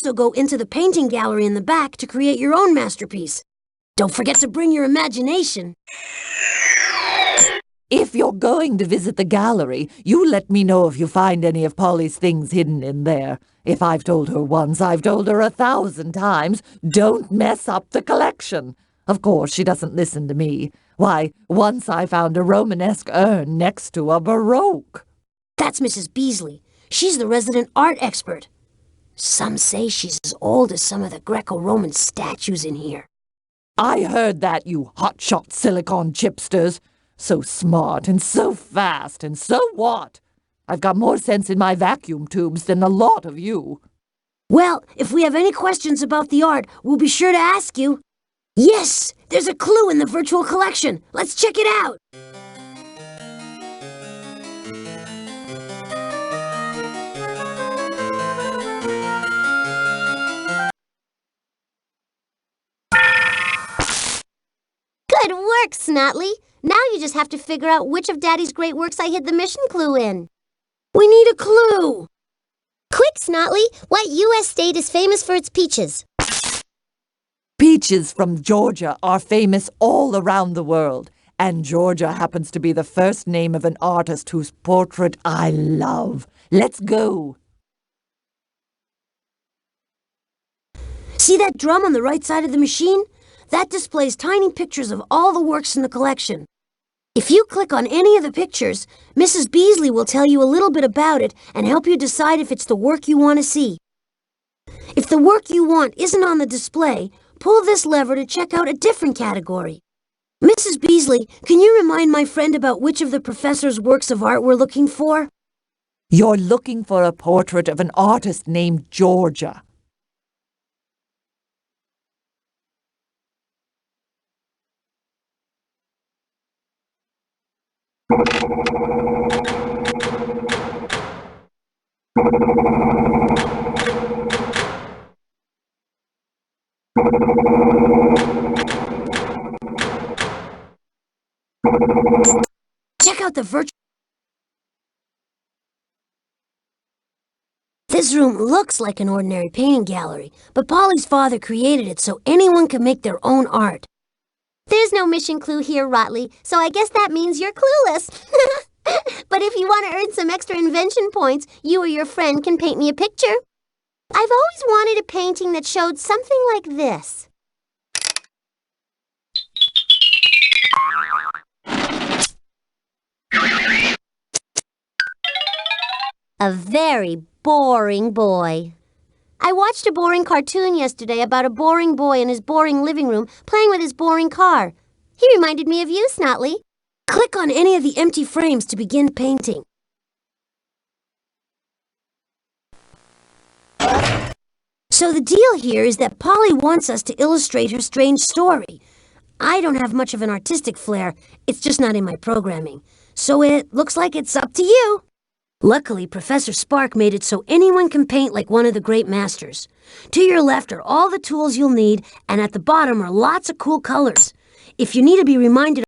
also go into the painting gallery in the back to create your own masterpiece. Don't forget to bring your imagination. If you're going to visit the gallery, you let me know if you find any of Polly's things hidden in there. If I've told her once, I've told her 1,000 times, don't mess up the collection. Of course, she doesn't listen to me. Why, once I found a Romanesque urn next to a Baroque. That's Mrs. Beasley. She's the resident art expert. Some say she's as old as some of the Greco-Roman statues in here. I heard that, you hotshot silicon chipsters. So smart and so fast and so what? I've got more sense in my vacuum tubes than a lot of you. Well, if we have any questions about the art, we'll be sure to ask you. Yes, there's a clue in the virtual collection. Let's check it out. Good work, Snotley. Now you just have to figure out which of Daddy's great works I hid the mission clue in. We need a clue. Quick, Snotley, what U.S. state is famous for its peaches? Peaches from Georgia are famous all around the world, and Georgia happens to be the first name of an artist whose portrait I love. Let's go. See that drum on the right side of the machine? That displays tiny pictures of all the works in the collection. If you click on any of the pictures, Mrs. Beasley will tell you a little bit about it and help you decide if it's the work you want to see. If the work you want isn't on the display, pull this lever to check out a different category. Mrs. Beasley, can you remind my friend about which of the professor's works of art we're looking for? You're looking for a portrait of an artist named Georgia. Check out the virtual... This room looks like an ordinary painting gallery, but Polly's father created it so anyone can make their own art. There's no mission clue here, Rotley, so I guess that means you're clueless. But if you want to earn some extra invention points, you or your friend can paint me a picture. I've always wanted a painting that showed something like this. A very boring boy. I watched a boring cartoon yesterday about a boring boy in his boring living room playing with his boring car. He reminded me of you, Snotley. Click on any of the empty frames to begin painting. So the deal here is that Polly wants us to illustrate her strange story. I don't have much of an artistic flair. It's just not in my programming. So it looks like it's up to you. Luckily, Professor Spark made it so anyone can paint like one of the great masters. To your left are all the tools you'll need, and at the bottom are lots of cool colors. If you need to be reminded